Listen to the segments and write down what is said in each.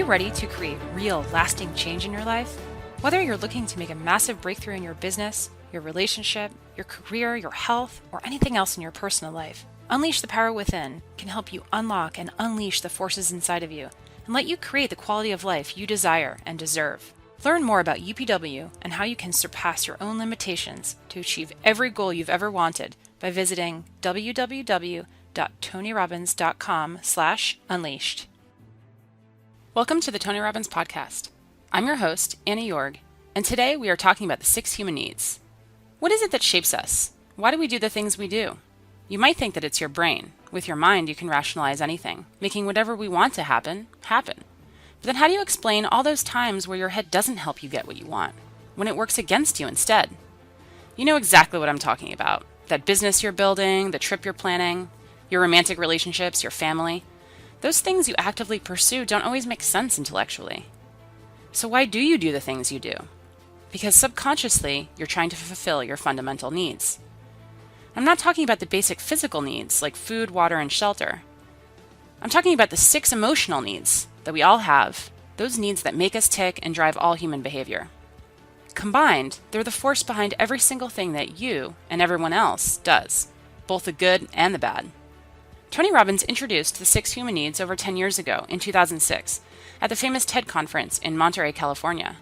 you ready to create real, lasting change in your life? Whether you're looking to make a massive breakthrough in your business, your relationship, your career, your health, or anything else in your personal life, Unleash the Power Within can help you unlock and unleash the forces inside of you and let you create the quality of life you desire and deserve. Learn more about UPW and how you can surpass your own limitations to achieve every goal you've ever wanted by visiting www.tonyrobbins.com/unleashed. Welcome to the Tony Robbins Podcast. I'm your host, Annie Jorg, and today we are talking about the 6 human needs. What is it that shapes us? Why do we do the things we do? You might think that it's your brain. With your mind, you can rationalize anything, making whatever we want to happen, happen. But then how do you explain all those times where your head doesn't help you get what you want, when it works against you instead? You know exactly what I'm talking about. That business you're building, the trip you're planning, your romantic relationships, your family. Those things you actively pursue don't always make sense intellectually. So why do you do the things you do? Because subconsciously, you're trying to fulfill your fundamental needs. I'm not talking about the basic physical needs like food, water, and shelter. I'm talking about the 6 emotional needs that we all have, those needs that make us tick and drive all human behavior. Combined, they're the force behind every single thing that you and everyone else does, both the good and the bad. Tony Robbins introduced the 6 human needs over 10 years ago in 2006 at the famous TED conference in Monterey, California.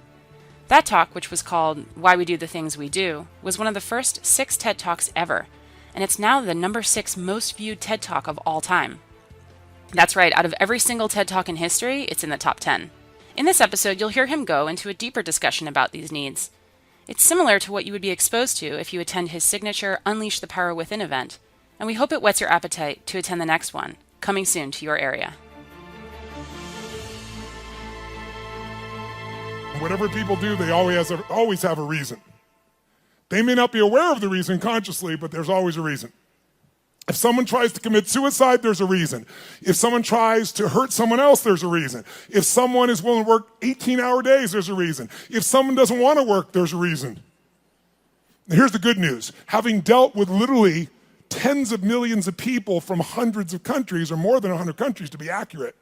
That talk, which was called Why We Do the Things We Do, was one of the first 6 TED Talks ever, and it's now the number 6 most viewed TED Talk of all time. That's right, out of every single TED Talk in history, it's in the top 10. In this episode, you'll hear him go into a deeper discussion about these needs. It's similar to what you would be exposed to if you attend his signature Unleash the Power Within event, and we hope it whets your appetite to attend the next one, coming soon to your area. Whatever people do, they always have a reason. They may not be aware of the reason consciously, but there's always a reason. If someone tries to commit suicide, there's a reason. If someone tries to hurt someone else, there's a reason. If someone is willing to work 18-hour days, there's a reason. If someone doesn't want to work, there's a reason. Now, here's the good news. Having dealt with literally tens of millions of people from hundreds of countries, or more than 100 countries to be accurate,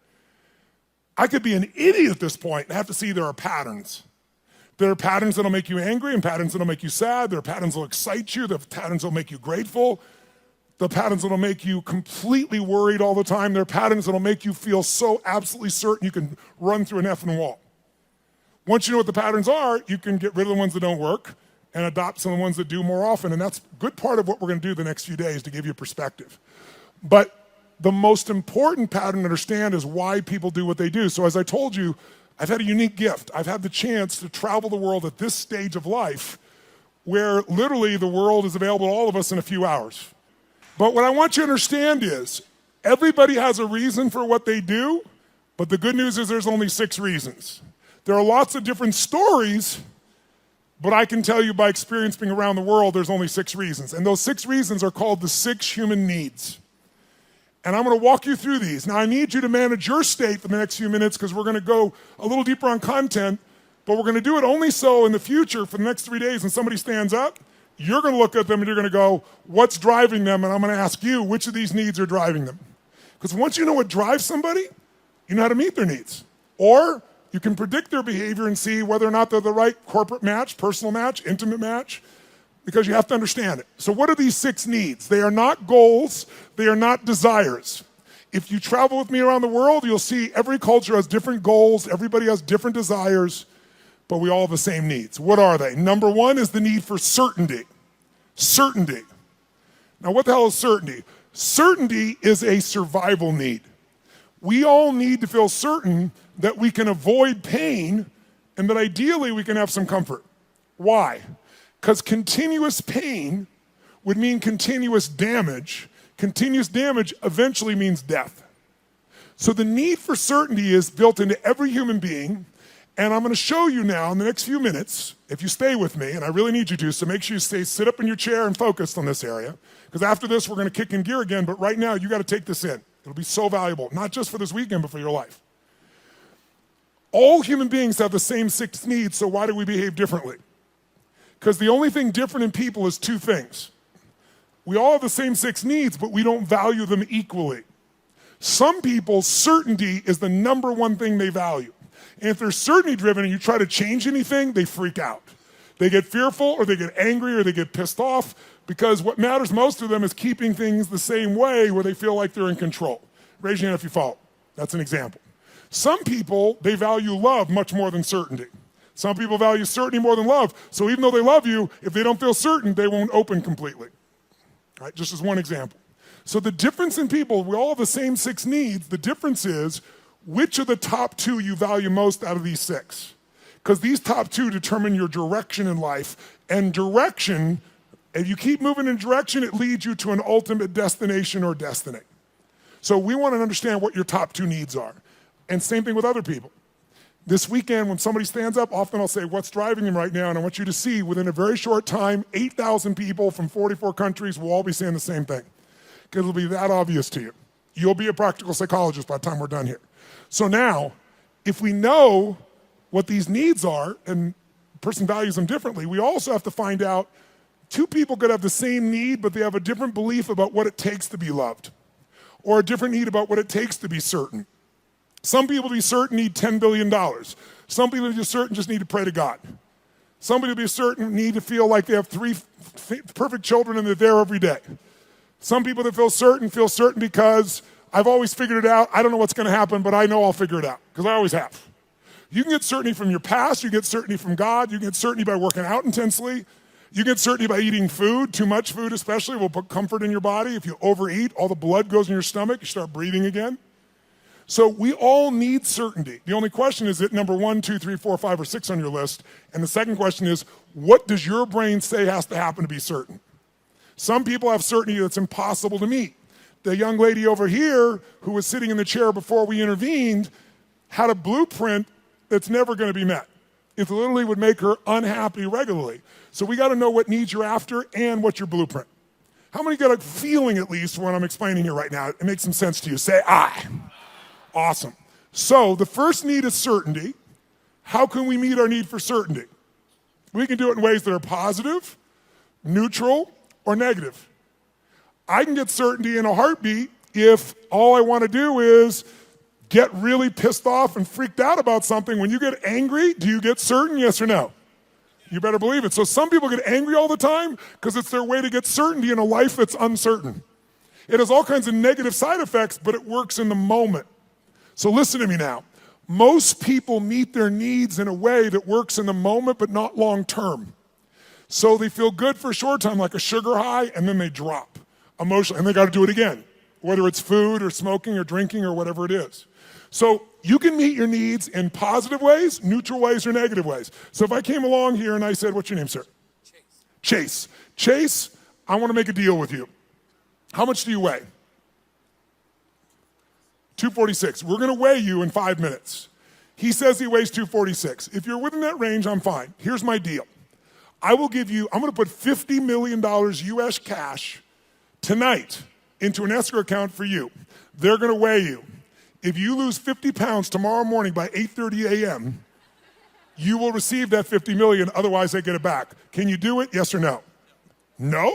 I could be an idiot at this point and have to see there are patterns. There are patterns that'll make you angry and patterns that'll make you sad. There are patterns that'll excite you. There are patterns that'll make you grateful. There are patterns that'll make you completely worried all the time. There are patterns that'll make you feel so absolutely certain you can run through an effing wall. Once you know what the patterns are, you can get rid of the ones that don't work and adopt some of the ones that do more often. And that's a good part of what we're going to do the next few days to give you perspective. But the most important pattern to understand is why people do what they do. So as I told you, I've had a unique gift. I've had the chance to travel the world at this stage of life where literally the world is available to all of us in a few hours. But what I want you to understand is everybody has a reason for what they do, but the good news is there's only 6 reasons. There are lots of different stories, but I can tell you by experience being around the world, there's only 6 reasons. And those 6 reasons are called the 6 human needs. And I'm going to walk you through these. Now, I need you to manage your state for the next few minutes because we're going to go a little deeper on content, but we're going to do it only so in the future for the next 3 days when somebody stands up, you're going to look at them and you're going to go, what's driving them? And I'm going to ask you, which of these needs are driving them? Because once you know what drives somebody, you know how to meet their needs. Or you can predict their behavior and see whether or not they're the right corporate match, personal match, intimate match, because you have to understand it. So what are these 6 needs? They are not goals. They are not desires. If you travel with me around the world, you'll see every culture has different goals. Everybody has different desires, but we all have the same needs. What are they? Number 1 is the need for certainty. Certainty. Now, what the hell is certainty? Certainty is a survival need. We all need to feel certain that we can avoid pain and that ideally we can have some comfort. Why? Because continuous pain would mean continuous damage. Continuous damage eventually means death. So the need for certainty is built into every human being, and I'm going to show you now in the next few minutes, if you stay with me, and I really need you to, so make sure you sit up in your chair and focused on this area, because after this we're going to kick in gear again, but right now you got to take this in. It'll be so valuable, not just for this weekend, but for your life. All human beings have the same 6 needs, so why do we behave differently? Because the only thing different in people is 2 things. We all have the same 6 needs, but we don't value them equally. Some people's certainty is the number 1 thing they value. And if they're certainty-driven and you try to change anything, they freak out. They get fearful or they get angry or they get pissed off because what matters most to them is keeping things the same way where they feel like they're in control. Raise your hand if you follow. That's an example. Some people, they value love much more than certainty. Some people value certainty more than love. So even though they love you, if they don't feel certain, they won't open completely. Right? Just as one example. So the difference in people, we all have the same 6 needs. The difference is which of the top 2 you value most out of these 6. Because these top 2 determine your direction in life. And direction, if you keep moving in direction, it leads you to an ultimate destination or destiny. So we want to understand what your top 2 needs are. And same thing with other people. This weekend, when somebody stands up, often I'll say, what's driving them right now? And I want you to see, within a very short time, 8,000 people from 44 countries will all be saying the same thing. Because it'll be that obvious to you. You'll be a practical psychologist by the time we're done here. So now, if we know what these needs are, and a person values them differently, we also have to find out 2 people could have the same need, but they have a different belief about what it takes to be loved. Or a different need about what it takes to be certain. Some people to be certain need $10 billion. Some people to be certain just need to pray to God. Somebody to be certain need to feel like they have 3 perfect children and they're there every day. Some people that feel certain because I've always figured it out. I don't know what's going to happen, but I know I'll figure it out because I always have. You can get certainty from your past. You get certainty from God. You get certainty by working out intensely. You get certainty by eating food. Too much food especially will put comfort in your body. If you overeat, all the blood goes in your stomach. You start breathing again. So we all need certainty. The only question is, it number 1, 2, 3, 4, 5, or 6 on your list? And the second question is, what does your brain say has to happen to be certain? Some people have certainty that's impossible to meet. The young lady over here who was sitting in the chair before we intervened had a blueprint that's never going to be met. It literally would make her unhappy regularly. So we got to know what needs you're after and what's your blueprint. How many got a feeling at least for what I'm explaining here right now? It makes some sense to you. Say, I. Awesome. So the first need is certainty. How can we meet our need for certainty? We can do it in ways that are positive, neutral, or negative. I can get certainty in a heartbeat if all I want to do is get really pissed off and freaked out about something. When you get angry, do you get certain, yes or no? You better believe it. So some people get angry all the time because it's their way to get certainty in a life that's uncertain. It has all kinds of negative side effects, but it works in the moment. So listen to me now. Most people meet their needs in a way that works in the moment, but not long term. So they feel good for a short time, like a sugar high, and then they drop emotionally, and they got to do it again, whether it's food or smoking or drinking or whatever it is. So you can meet your needs in positive ways, neutral ways, or negative ways. So if I came along here and I said, what's your name, sir? Chase. Chase, I want to make a deal with you. How much do you weigh? 246. We're going to weigh you in 5 minutes. He says he weighs 246. If you're within that range, I'm fine. Here's my deal. I'm going to put $50 million US cash tonight into an escrow account for you. They're going to weigh you. If you lose 50 pounds tomorrow morning by 8:30 a.m., you will receive that 50 million, otherwise they get it back. Can you do it? Yes or no? No?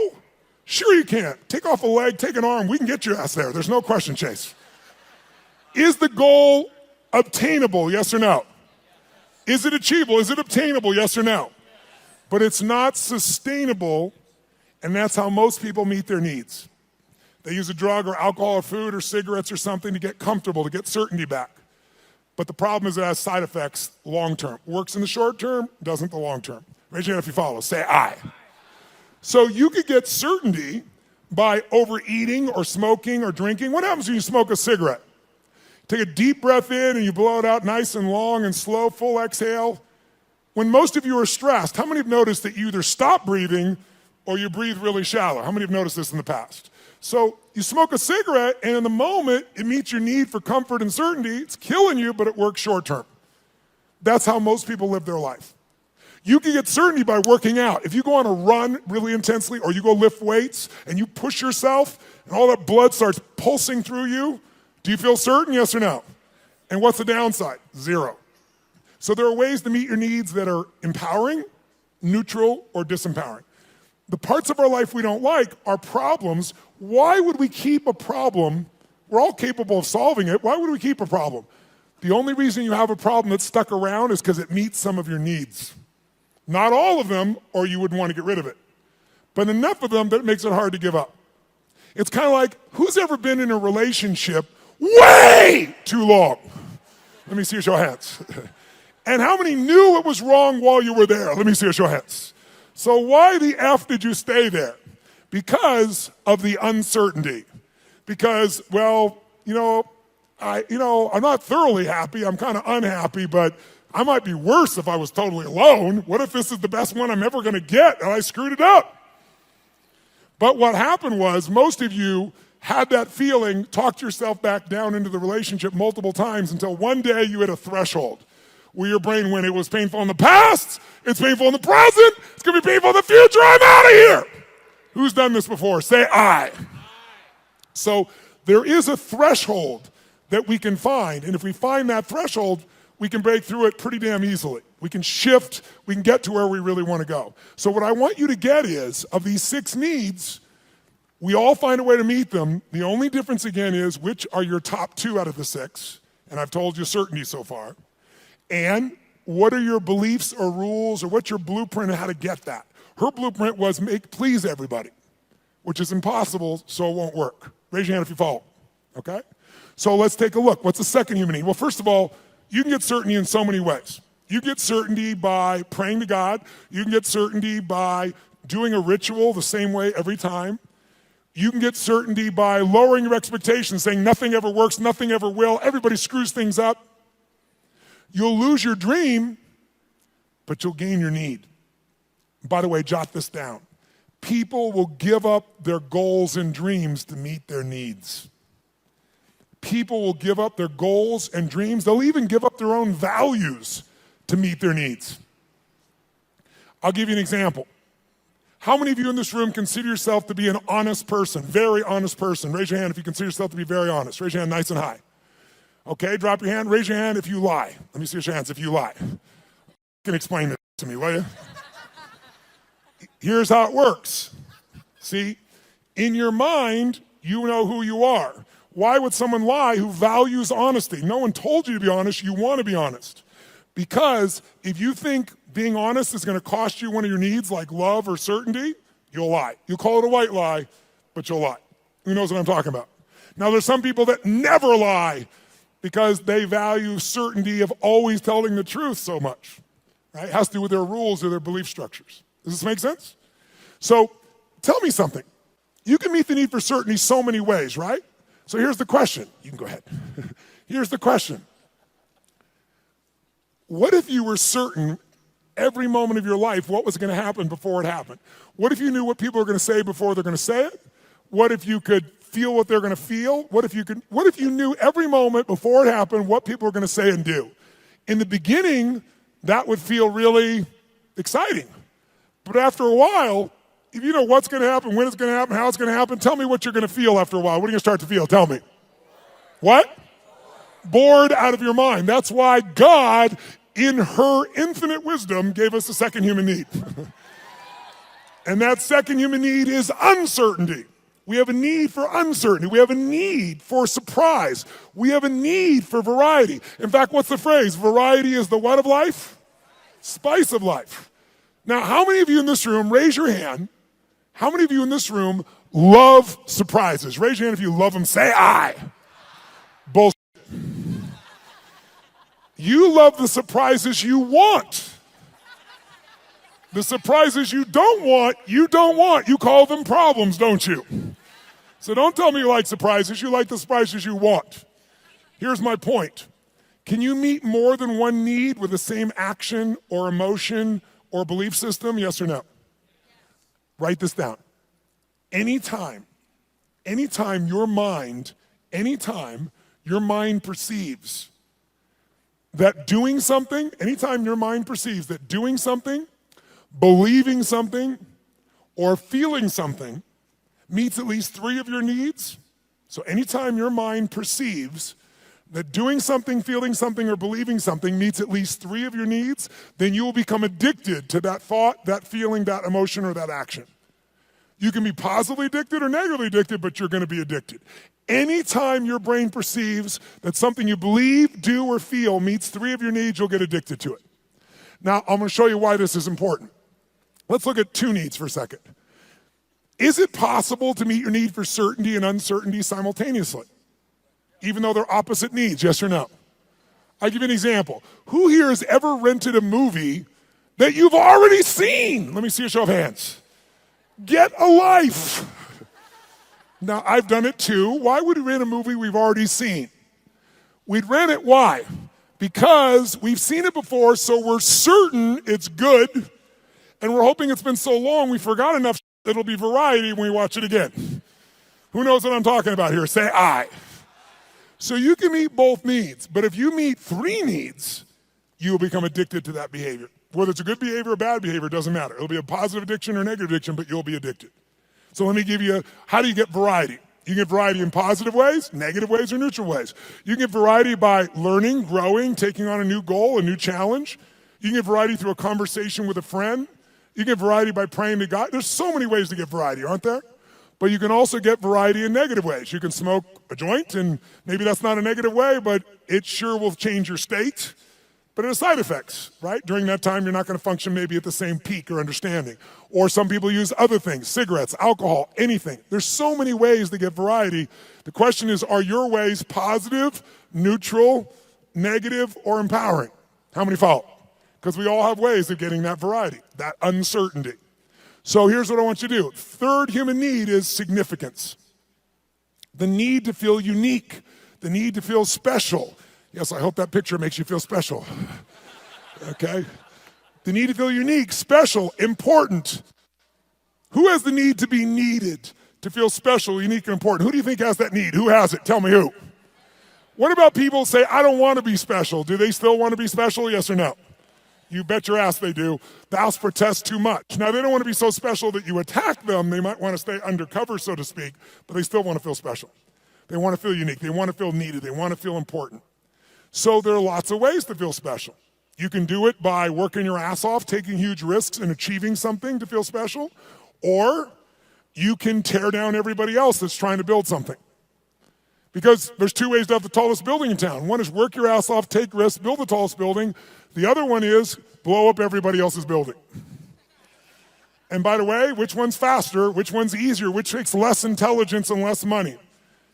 Sure you can. Take off a leg, take an arm. We can get your ass there. There's no question, Chase. Is the goal obtainable? Yes or no? Is it achievable? Is it obtainable? Yes or no? But it's not sustainable, and that's how most people meet their needs. They use a drug or alcohol or food or cigarettes or something to get comfortable, to get certainty back. But the problem is it has side effects long term. Works in the short term, doesn't the long term. Raise your hand if you follow. Say I. So you could get certainty by overeating or smoking or drinking. What happens when you smoke a cigarette? Take a deep breath in and you blow it out nice and long and slow, full exhale. When most of you are stressed, how many have noticed that you either stop breathing or you breathe really shallow? How many have noticed this in the past? So you smoke a cigarette, and in the moment, it meets your need for comfort and certainty. It's killing you, but it works short term. That's how most people live their life. You can get certainty by working out. If you go on a run really intensely, or you go lift weights, and you push yourself, and all that blood starts pulsing through you, do you feel certain, yes or no? And what's the downside? Zero. So there are ways to meet your needs that are empowering, neutral, or disempowering. The parts of our life we don't like are problems. Why would we keep a problem? We're all capable of solving it. Why would we keep a problem? The only reason you have a problem that's stuck around is because it meets some of your needs. Not all of them, or you wouldn't want to get rid of it. But enough of them that it makes it hard to give up. It's kind of like, who's ever been in a relationship way too long? Let me see a show of hands. And how many knew it was wrong while you were there? Let me see a show of hands. So why the F did you stay there? Because of the uncertainty. Because, well, I'm not thoroughly happy. I'm kind of unhappy, but I might be worse if I was totally alone. What if this is the best one I'm ever going to get and I screwed it up? But what happened was most of you had that feeling, talked yourself back down into the relationship multiple times until one day you hit a threshold where your brain went, it was painful in the past, it's painful in the present, it's going to be painful in the future, I'm out of here. Who's done this before? Say I. So there is a threshold that we can find, and if we find that threshold, we can break through it pretty damn easily. We can shift, we can get to where we really want to go. So what I want you to get is, of these 6 needs, we all find a way to meet them. The only difference again is which are your top 2 out of the 6, and I've told you certainty so far, and what are your beliefs or rules or what's your blueprint of how to get that? Her blueprint was please everybody, which is impossible, so it won't work. Raise your hand if you follow, okay? So let's take a look. What's the second human need? Well, first of all, you can get certainty in so many ways. You get certainty by praying to God. You can get certainty by doing a ritual the same way every time. You can get certainty by lowering your expectations, saying nothing ever works, nothing ever will, everybody screws things up. You'll lose your dream, but you'll gain your need. By the way, jot this down. People will give up their goals and dreams to meet their needs. People will give up their goals and dreams. They'll even give up their own values to meet their needs. I'll give you an example. How many of you in this room consider yourself to be an honest person, very honest person? Raise your hand if you consider yourself to be very honest. Raise your hand nice and high. Okay, drop your hand. Raise your hand if you lie. Let me see your hands if you lie. You can explain this to me, will you? Here's how it works. See, in your mind, you know who you are. Why would someone lie who values honesty? No one told you to be honest. You want to be honest. Because if you think being honest is going to cost you one of your needs like love or certainty, you'll lie. You'll call it a white lie, but you'll lie. Who knows what I'm talking about? Now, there's some people that never lie because they value certainty of always telling the truth so much. Right? It has to do with their rules or their belief structures. Does this make sense? So tell me something. You can meet the need for certainty so many ways, right? So here's the question. You can go ahead. Here's the question. What if you were certain every moment of your life what was going to happen before it happened? What if you knew what people are going to say before they're going to say it? What if you could feel what they're going to feel? What if you knew every moment before it happened what people are going to say and do? In the beginning, that would feel really exciting. But after a while, if you know what's going to happen, when it's going to happen, how it's going to happen, tell me what you're going to feel after a while. What are you going to start to feel? Tell me. What? Bored out of your mind. That's why God, in her infinite wisdom, gave us a second human need. And that second human need is uncertainty. We have a need for uncertainty. We have a need for surprise. We have a need for variety. In fact, what's the phrase? Variety is the what of life? Spice of life. Now, how many of you in this room, raise your hand, how many of you in this room love surprises? Raise your hand if you love them. Say I. Bullshit. You love the surprises you want. The surprises you don't want, you don't want. You call them problems, don't you? So don't tell me you like surprises. You like the surprises you want. Here's my point. Can you meet more than one need with the same action or emotion or belief system? Yes or no? Write this down. Anytime your mind perceives that doing something, anytime your mind perceives that doing something, believing something, or feeling something meets at least 3 of your needs, so anytime your mind perceives that doing something, feeling something, or believing something meets at least 3 of your needs, then you will become addicted to that thought, that feeling, that emotion, or that action. You can be positively addicted or negatively addicted, but you're going to be addicted. Anytime your brain perceives that something you believe, do, or feel meets 3 of your needs, you'll get addicted to it. Now, I'm going to show you why this is important. Let's look at 2 needs for a second. Is it possible to meet your need for certainty and uncertainty simultaneously, even though they're opposite needs, yes or no? I'll give you an example. Who here has ever rented a movie that you've already seen? Let me see a show of hands. Get a life. Now, I've done it too. Why would we rent a movie we've already seen? We'd rent it, why? Because we've seen it before, so we're certain it's good, and we're hoping it's been so long we forgot enough that it'll be variety when we watch it again. Who knows what I'm talking about here? Say I. So you can meet both needs, but if you meet 3 needs, you will become addicted to that behavior. Whether it's a good behavior or bad behavior, doesn't matter. It'll be a positive addiction or negative addiction, but you'll be addicted. So let me give you, how do you get variety? You can get variety in positive ways, negative ways, or neutral ways. You can get variety by learning, growing, taking on a new goal, a new challenge. You can get variety through a conversation with a friend. You can get variety by praying to God. There's so many ways to get variety, aren't there? But you can also get variety in negative ways. You can smoke a joint, and maybe that's not a negative way, but it sure will change your state. But it has side effects, right? During that time, you're not going to function maybe at the same peak or understanding. Or some people use other things, cigarettes, alcohol, anything. There's so many ways to get variety. The question is, are your ways positive, neutral, negative, or empowering? How many follow? Because we all have ways of getting that variety, that uncertainty. So here's what I want you to do. 3rd human need is significance. The need to feel unique, the need to feel special. Yes, I hope that picture makes you feel special. Okay? The need to feel unique, special, important. Who has the need to be needed, to feel special, unique, and important? Who do you think has that need? Who has it? Tell me who. What about people who say, I don't want to be special? Do they still want to be special, yes or no? You bet your ass they do. Thou protest too much. Now, they don't want to be so special that you attack them. They might want to stay undercover, so to speak, but they still want to feel special. They want to feel unique. They want to feel needed. They want to feel important. So there are lots of ways to feel special. You can do it by working your ass off, taking huge risks and achieving something to feel special, or you can tear down everybody else that's trying to build something. Because there's 2 ways to have the tallest building in town. One is work your ass off, take risks, build the tallest building. The other one is blow up everybody else's building. And by the way, which one's faster, which one's easier, which takes less intelligence and less money?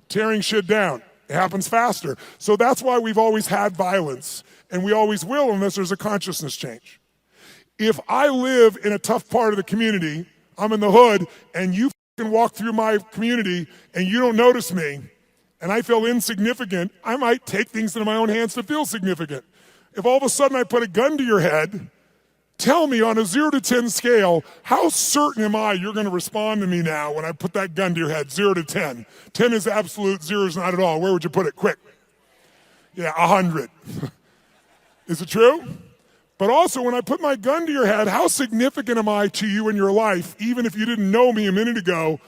Tearing shit down. It happens faster. So that's why we've always had violence, and we always will unless there's a consciousness change. If I live in a tough part of the community, I'm in the hood, and you can walk through my community and you don't notice me, and I feel insignificant, I might take things into my own hands to feel significant. If all of a sudden I put a gun to your head, tell me on a 0 to 10 scale, how certain am I you're going to respond to me now when I put that gun to your head, 0 to 10? 10 is absolute, 0 is not at all. Where would you put it? Quick. Yeah, 100. Is it true? But also, when I put my gun to your head, how significant am I to you in your life, even if you didn't know me a minute ago?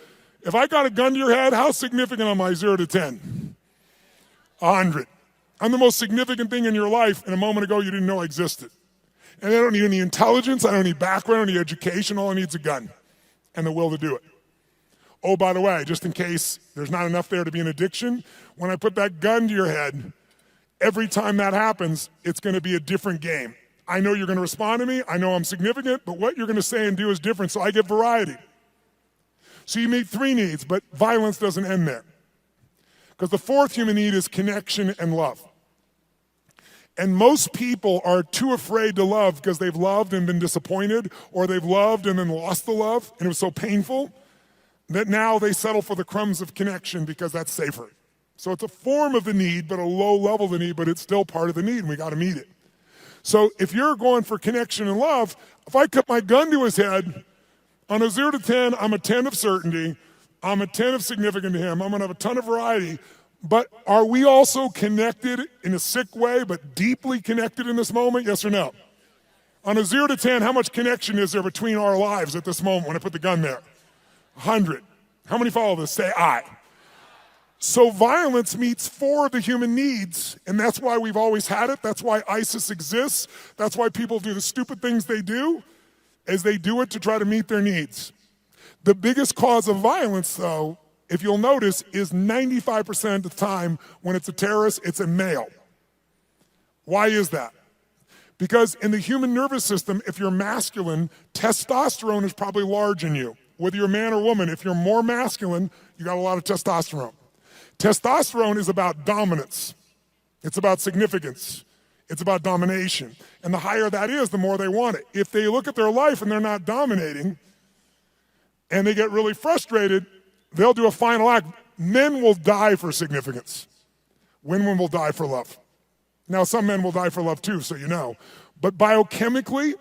If I got a gun to your head, how significant am I, 0 to 10? 100. I'm the most significant thing in your life, and a moment ago you didn't know I existed. And I don't need any intelligence, I don't need background, I don't need education, all I need is a gun and the will to do it. Oh, by the way, just in case there's not enough there to be an addiction, when I put that gun to your head, every time that happens, it's going to be a different game. I know you're going to respond to me, I know I'm significant, but what you're going to say and do is different, so I get variety. So you meet 3 needs, but violence doesn't end there. Because the 4th human need is connection and love. And most people are too afraid to love because they've loved and been disappointed, or they've loved and then lost the love, and it was so painful that now they settle for the crumbs of connection because that's safer. So it's a form of the need, but a low level of the need, but it's still part of the need, and we got to meet it. So if you're going for connection and love, if I cut my gun to his head, on a 0 to 10, I'm a 10 of certainty, I'm a 10 of significant to him, I'm going to have a ton of variety. But are we also connected in a sick way, but deeply connected in this moment? Yes or no? On a 0 to 10, how much connection is there between our lives at this moment when I put the gun there? 100. How many follow this? Say I. So violence meets 4 of the human needs, and that's why we've always had it. That's why ISIS exists. That's why people do the stupid things they do, as they do it to try to meet their needs. The biggest cause of violence, though, if you'll notice, is 95% of the time when it's a terrorist, it's a male. Why is that? Because in the human nervous system, if you're masculine, testosterone is probably large in you. Whether you're a man or woman, if you're more masculine, you got a lot of testosterone. Testosterone is about dominance. It's about significance. It's about domination. And the higher that is, the more they want it. If they look at their life and they're not dominating, and they get really frustrated, they'll do a final act. Men will die for significance. Women will die for love. Now, some men will die for love too, so you know. But biochemically,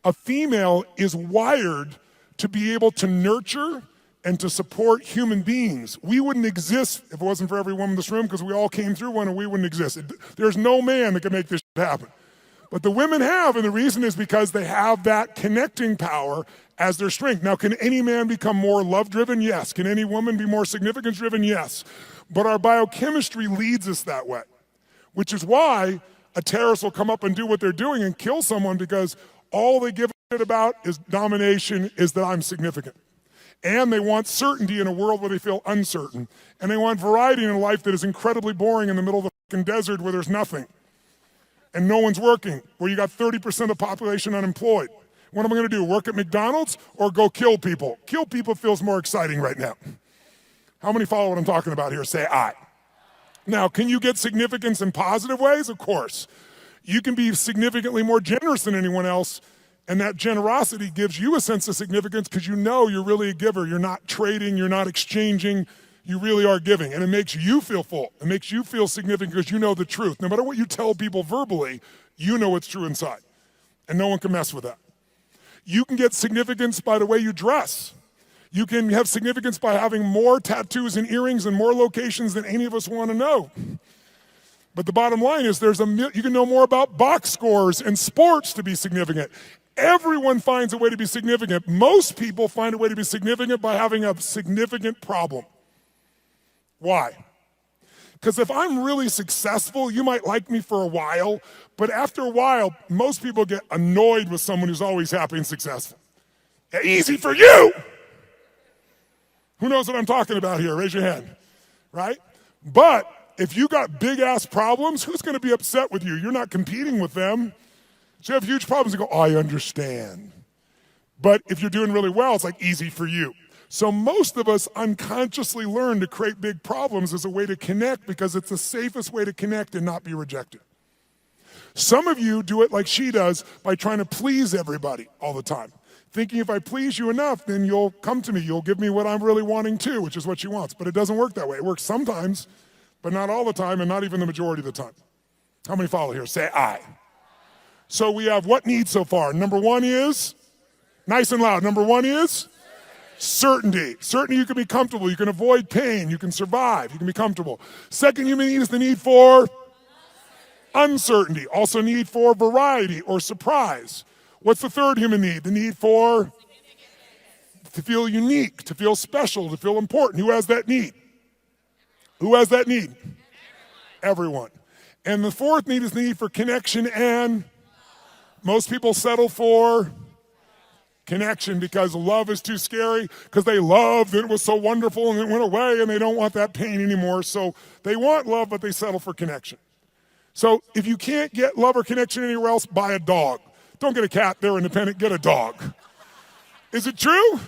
a female is wired to be able to nurture and to support human beings. We wouldn't exist if it wasn't for every woman in this room, because we all came through one and we wouldn't exist. There's no man that can make this happen. But the women have, and the reason is because they have that connecting power as their strength. Now, can any man become more love-driven? Yes. Can any woman be more significance-driven? Yes. But our biochemistry leads us that way, which is why a terrorist will come up and do what they're doing and kill someone, because all they give a shit about is domination, is that I'm significant. And they want certainty in a world where they feel uncertain. And they want variety in a life that is incredibly boring in the middle of the fucking desert where there's nothing. And no one's working, where you got 30% of the population unemployed. What am I gonna do, work at McDonald's or go kill people? Kill people feels more exciting right now. How many follow what I'm talking about here? Say aye. Now, can you get significance in positive ways? Of course. You can be significantly more generous than anyone else, and that generosity gives you a sense of significance because you know you're really a giver. You're not trading, you're not exchanging, you really are giving. And it makes you feel full. It makes you feel significant because you know the truth. No matter what you tell people verbally, you know it's true inside. And no one can mess with that. You can get significance by the way you dress. You can have significance by having more tattoos and earrings in more locations than any of us want to know. But the bottom line is you can know more about box scores and sports to be significant. Everyone finds a way to be significant. Most people find a way to be significant by having a significant problem. Why? Because if I'm really successful, you might like me for a while, but after a while, most people get annoyed with someone who's always happy and successful. Easy for you! Who knows what I'm talking about here? Raise your hand, right? But if you got big-ass problems, who's going to be upset with you? You're not competing with them. So you have huge problems, you go, oh, I understand. But if you're doing really well, it's like easy for you. So most of us unconsciously learn to create big problems as a way to connect because it's the safest way to connect and not be rejected. Some of you do it like she does by trying to please everybody all the time. Thinking if I please you enough, then you'll come to me. You'll give me what I'm really wanting too, which is what she wants. But it doesn't work that way. It works sometimes, but not all the time, and not even the majority of the time. How many follow here? Say aye. So we have what needs so far? Number one is, nice and loud, number one is certainty. Certainty you can be comfortable. You can avoid pain. You can survive. You can be comfortable. Second human need is the need for uncertainty. Also need for variety or surprise. What's the third human need? The need for to feel unique, to feel special, to feel important. Who has that need? Who has that need? Everyone. And the fourth need is the need for connection, and most people settle for connection because love is too scary, because they loved and it was so wonderful and it went away and they don't want that pain anymore. So they want love, but they settle for connection. So if you can't get love or connection anywhere else, buy a dog. Don't get a cat, they're independent, get a dog. Is it true?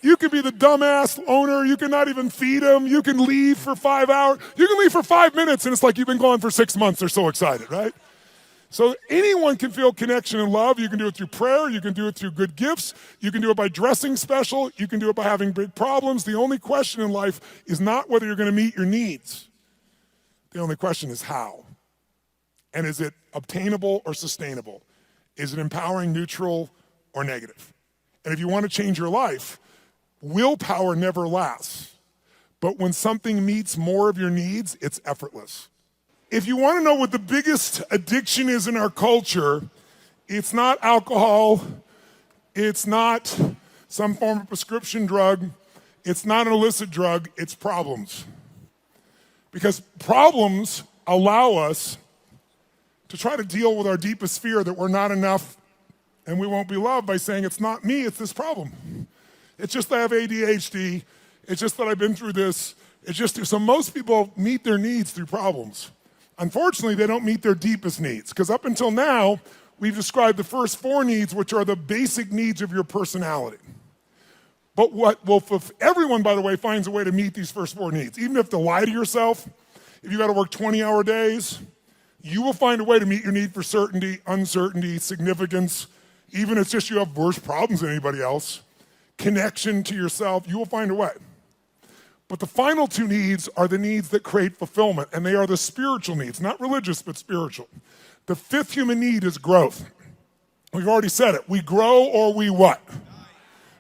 You can be the dumbass owner, you can not even feed them, you can leave for 5 hours, you can leave for 5 minutes and it's like you've been gone for 6 months, they're so excited, right? So anyone can feel connection and love. You can do it through prayer, you can do it through good gifts, you can do it by dressing special, you can do it by having big problems. The only question in life is not whether you're gonna meet your needs. The only question is how. And is it obtainable or sustainable? Is it empowering, neutral, or negative? And if you want to change your life, willpower never lasts. But when something meets more of your needs, it's effortless. If you want to know what the biggest addiction is in our culture, it's not alcohol, it's not some form of prescription drug, it's not an illicit drug, it's problems. Because problems allow us to try to deal with our deepest fear that we're not enough and we won't be loved by saying it's not me, it's this problem. It's just I have ADHD, It's just that I've been through this. So most people meet their needs through problems. Unfortunately, they don't meet their deepest needs, because up until now, we've described the first 4 needs, which are the basic needs of your personality. But everyone, by the way, finds a way to meet these first 4 needs. Even if you have to lie to yourself, if you got to work 20-hour days, you will find a way to meet your need for certainty, uncertainty, significance. Even if it's just you have worse problems than anybody else, connection to yourself, you will find a way. But the final 2 needs are the needs that create fulfillment, and they are the spiritual needs, not religious, but spiritual. The 5th human need is growth. We've already said it. We grow or we what?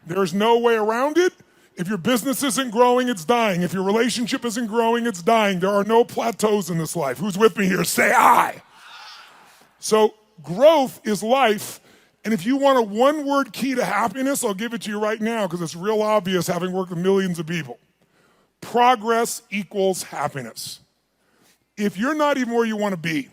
There's no way around it. If your business isn't growing, it's dying. If your relationship isn't growing, it's dying. There are no plateaus in this life. Who's with me here? Say I. So growth is life. And if you want a 1-word key to happiness, I'll give it to you right now, because it's real obvious having worked with millions of people. Progress equals happiness. If you're not even where you want to be,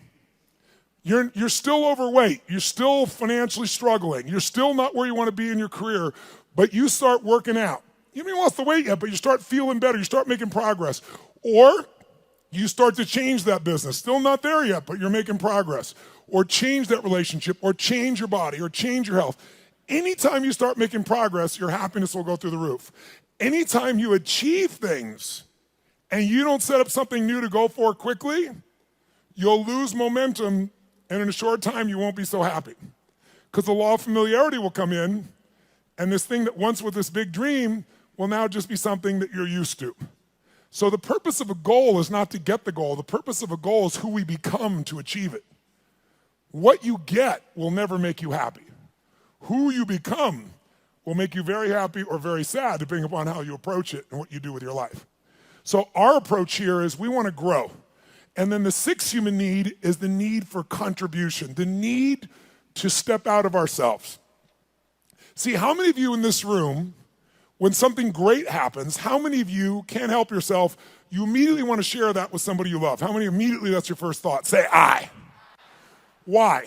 you're still overweight, you're still financially struggling, you're still not where you want to be in your career, but you start working out. You haven't lost the weight yet, but you start feeling better, you start making progress. Or you start to change that business. Still not there yet, but you're making progress. Or change that relationship, or change your body, or change your health. Anytime you start making progress, your happiness will go through the roof. Anytime you achieve things and you don't set up something new to go for quickly, you'll lose momentum, and in a short time you won't be so happy. Because the law of familiarity will come in, and this thing that once was this big dream will now just be something that you're used to. So the purpose of a goal is not to get the goal. The purpose of a goal is who we become to achieve it. What you get will never make you happy. Who you become will make you very happy or very sad, depending upon how you approach it and what you do with your life. So our approach here is we want to grow. And then the 6th human need is the need for contribution, the need to step out of ourselves. See, how many of you in this room, when something great happens, how many of you can't help yourself, you immediately want to share that with somebody you love? How many immediately that's your first thought? Say, I. Why?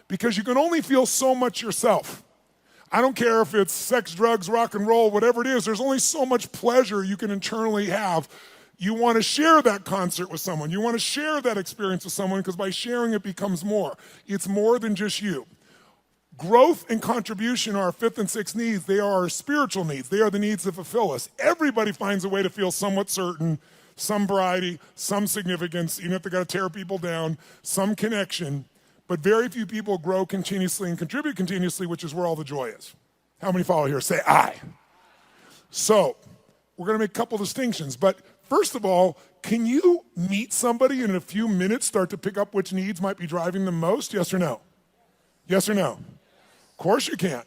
Because you can only feel so much yourself. I don't care if it's sex, drugs, rock and roll, whatever it is, there's only so much pleasure you can internally have. You want to share that concert with someone. You want to share that experience with someone, because by sharing it becomes more. It's more than just you. Growth and contribution are our 5th and 6th needs. They are our spiritual needs. They are the needs that fulfill us. Everybody finds a way to feel somewhat certain, some variety, some significance, even if they got to tear people down, some connection. But very few people grow continuously and contribute continuously, which is where all the joy is. How many follow here? Say I. So we're going to make a couple distinctions. But first of all, can you meet somebody and in a few minutes start to pick up which needs might be driving them most? Yes or no? Yes or no? Of course you can.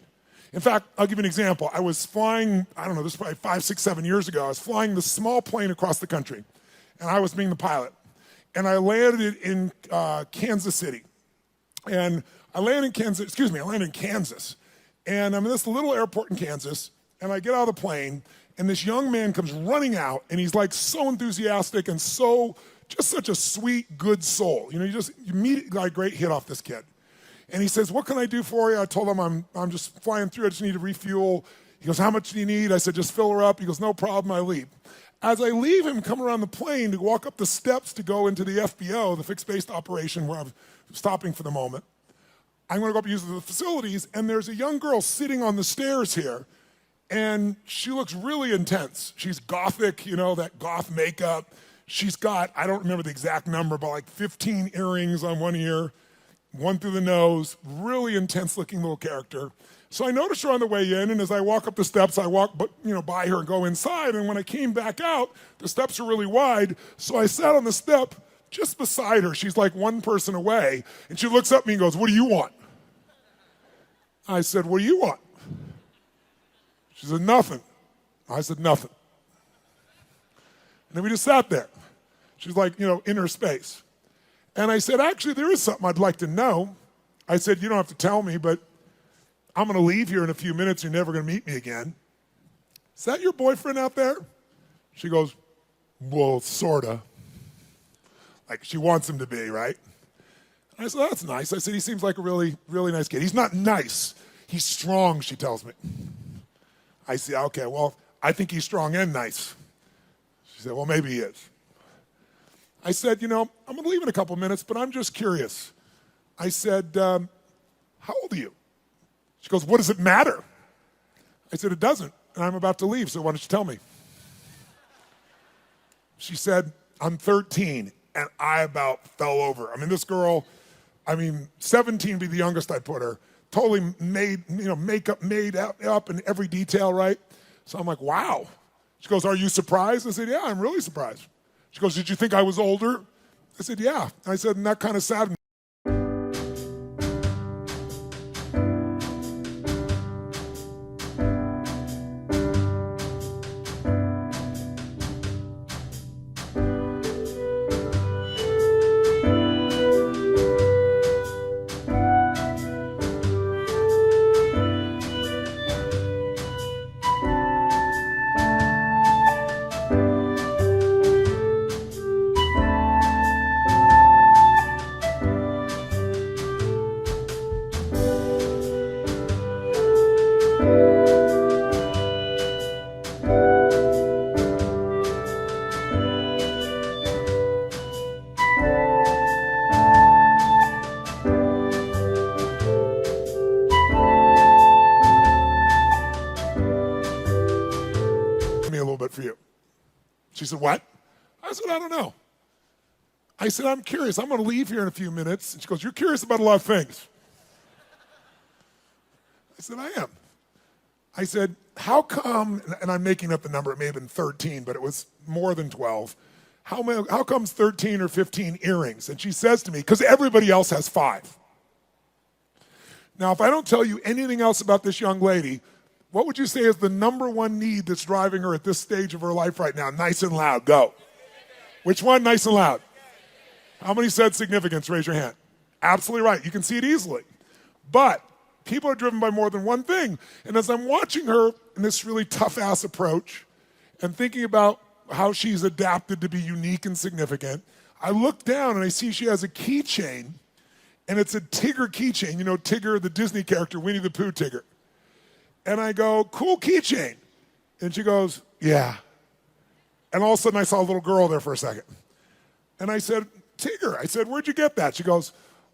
In fact, I'll give you an example. I was flying, I don't know, this was probably 5, 6, 7 years ago. I was flying this small plane across the country, and I was being the pilot. And I landed in Kansas City. And I landed in Kansas. And I'm in this little airport in Kansas, and I get out of the plane, and this young man comes running out, and he's like so enthusiastic and just such a sweet, good soul. You immediately got a great hit off this kid. And he says, what can I do for you? I told him I'm just flying through, I just need to refuel. He goes, how much do you need? I said, just fill her up. He goes, no problem, I leave. As I leave him, come around the plane to walk up the steps to go into the FBO, the fixed-based operation where I'm stopping for the moment, I'm going to go up and use the facilities, and there's a young girl sitting on the stairs here, and she looks really intense. She's gothic, that goth makeup. She's got, I don't remember the exact number, but like 15 earrings on one ear, one through the nose, really intense-looking little character. So I noticed her on the way in, and as I walk up the steps, I walk by her and go inside, and when I came back out, the steps are really wide, so I sat on the step just beside her. She's like one person away, and she looks up at me and goes, what do you want? I said, what do you want? She said, nothing. I said, nothing. And then we just sat there. She's like, in her space. And I said, actually, there is something I'd like to know. I said, you don't have to tell me, but I'm going to leave here in a few minutes. You're never going to meet me again. Is that your boyfriend out there? She goes, well, sort of. Like she wants him to be, right? I said, that's nice. I said, he seems like a really, really nice kid. He's not nice. He's strong, she tells me. I say, okay, well, I think he's strong and nice. She said, well, maybe he is. I said, I'm going to leave in a couple minutes, but I'm just curious. I said, how old are you? She goes, what does it matter? I said, it doesn't, and I'm about to leave, so why don't you tell me? She said, I'm 13, and I about fell over. This girl, 17 would be the youngest I put her, totally made, makeup made up in every detail, right? So I'm like, wow. She goes, are you surprised? I said, yeah, I'm really surprised. She goes, did you think I was older? I said, yeah. I said, and that kind of saddened me. Me a little bit for you. She said, what? I said, I don't know. I said, I'm curious. I'm going to leave here in a few minutes. And she goes, you're curious about a lot of things. I said, I am. I said, how come, and I'm making up the number, it may have been 13, but it was more than 12. How comes 13 or 15 earrings? And she says to me, because everybody else has 5. Now, if I don't tell you anything else about this young lady, what would you say is the number one need that's driving her at this stage of her life right now? Nice and loud, go. Which one, nice and loud? How many said significance? Raise your hand. Absolutely right. You can see it easily. But people are driven by more than one thing. And as I'm watching her in this really tough-ass approach and thinking about how she's adapted to be unique and significant, I look down and I see she has a keychain, and it's a Tigger keychain. You know Tigger, the Disney character, Winnie the Pooh Tigger. And I go, cool keychain. And she goes, yeah. And all of a sudden I saw a little girl there for a second. And I said, Tigger, I said, where'd you get that? She goes,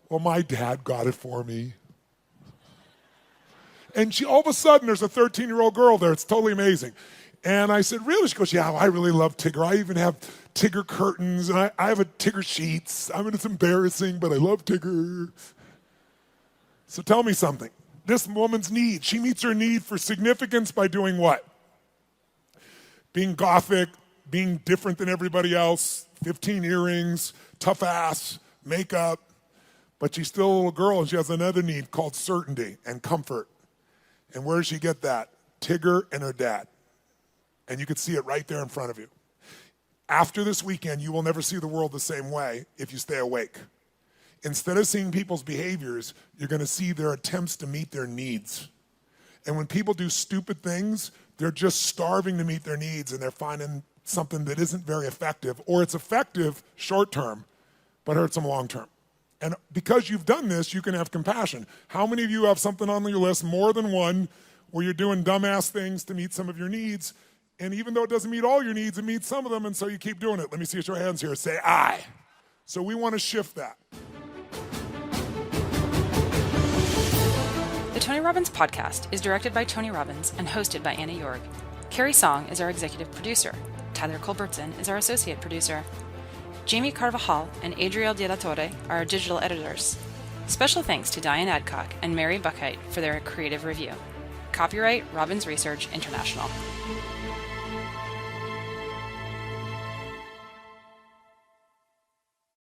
well, my dad got it for me. And she, all of a sudden, there's a 13-year-old girl there. It's totally amazing. And I said, really? She goes, yeah, I really love Tigger. I even have Tigger curtains, and I have a Tigger sheets. It's embarrassing, but I love Tigger. So tell me something. This woman's need, she meets her need for significance by doing what? Being gothic, being different than everybody else, 15 earrings, tough ass, makeup. But she's still a little girl, and she has another need called certainty and comfort. And where does she get that? Tigger and her dad. And you can see it right there in front of you. After this weekend, you will never see the world the same way if you stay awake. Instead of seeing people's behaviors, you're going to see their attempts to meet their needs. And when people do stupid things, they're just starving to meet their needs, and they're finding something that isn't very effective, or it's effective short term, but hurts them long term. And because you've done this, you can have compassion. How many of you have something on your list, more than one, where you're doing dumbass things to meet some of your needs, and even though it doesn't meet all your needs, it meets some of them, and so you keep doing it? Let me see your hands here. Say, I. So we want to shift that. The Tony Robbins podcast is directed by Tony Robbins and hosted by Anna Jorg. Carrie Song is our executive producer. Tyler Culbertson is our associate producer. Jamie Carvajal and Adriel De La Torre are our digital editors. Special thanks to Diane Adcock and Mary Buckheit for their creative review. Copyright Robbins Research International.